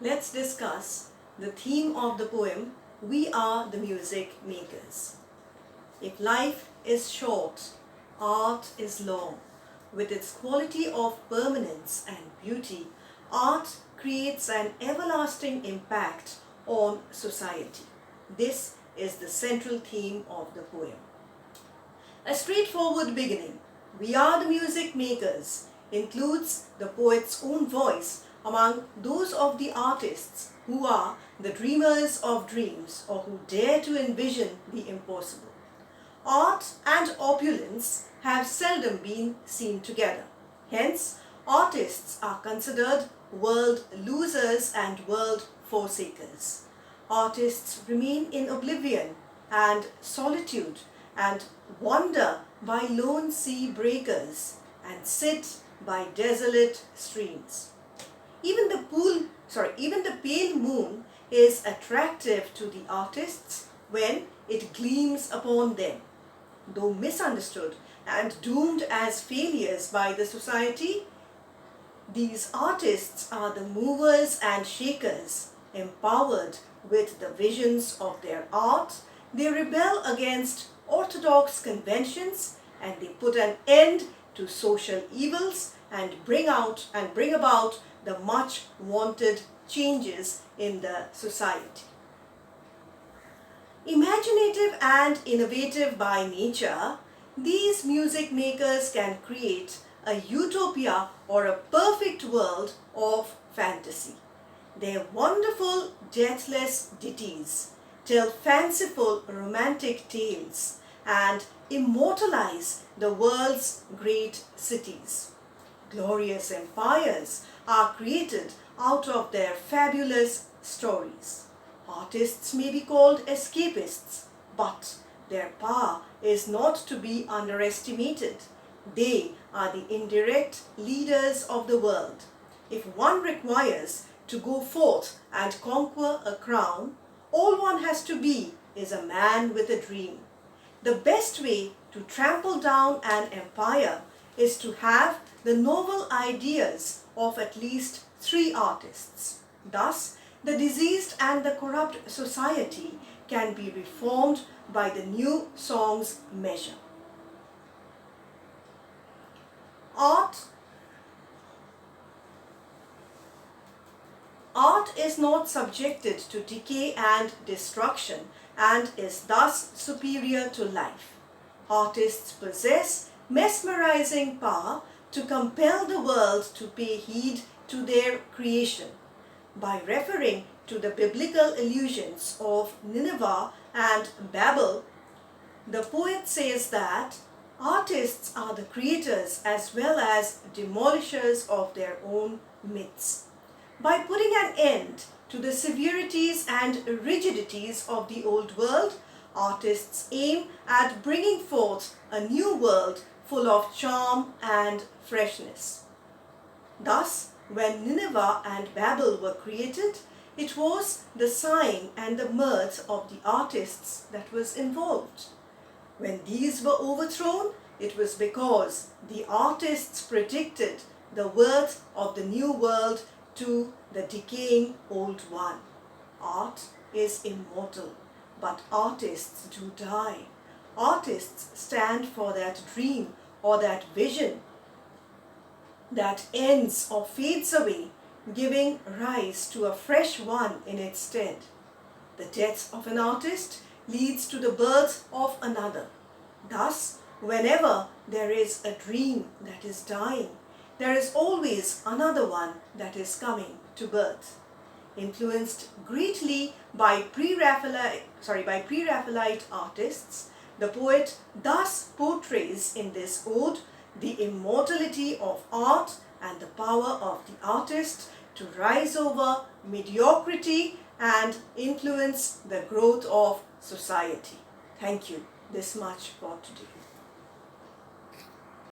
let's discuss the theme of the poem, We Are the Music Makers. If life is short, art is long. With its quality of permanence and beauty, art creates an everlasting impact on society. This is the central theme of the poem. A straightforward beginning, We Are the Music Makers, includes the poet's own voice among those of the artists who are the dreamers of dreams or who dare to envision the impossible. Art and opulence have seldom been seen together. Hence, artists are considered world losers and world forsakers. Artists remain in oblivion and solitude and wander by lone sea breakers and sit by desolate streams. Even the pale moon is attractive to the artists when it gleams upon them. Though misunderstood and doomed as failures by the society, these artists are the movers and shakers. Empowered with the visions of their art, they rebel against orthodox conventions and they put an end to social evils and bring about the much wanted changes in the society. Imaginative and innovative by nature, these music makers can create a utopia or a perfect world of fantasy. Their wonderful deathless ditties tell fanciful romantic tales and immortalize the world's great cities. Glorious empires are created out of their fabulous stories. Artists may be called escapists, but their power is not to be underestimated. They are the indirect leaders of the world. If one requires to go forth and conquer a crown, all one has to be is a man with a dream. The best way to trample down an empire is to have the novel ideas of at least 3 artists. Thus, the diseased and the corrupt society can be reformed by the new song's measure. Art is not subjected to decay and destruction and is thus superior to life. Artists possess mesmerizing power to compel the world to pay heed to their creation. By referring to the biblical allusions of Nineveh and Babel, the poet says that artists are the creators as well as demolishers of their own myths. By putting an end to the severities and rigidities of the old world, artists aim at bringing forth a new world full of charm and freshness. Thus, when Nineveh and Babel were created, it was the sighing and the mirth of the artists that was involved. When these were overthrown, it was because the artists predicted the worth of the new world to the decaying old one. Art is immortal, but artists do die. Artists stand for that dream or that vision that ends or fades away, giving rise to a fresh one in its stead. The death of an artist leads to the birth of another. Thus, whenever there is a dream that is dying, there is always another one that is coming to birth. Influenced greatly by pre-Raphaelite artists, the poet thus portrays in this ode the immortality of art and the power of the artist to rise over mediocrity and influence the growth of society. Thank you. This much for today.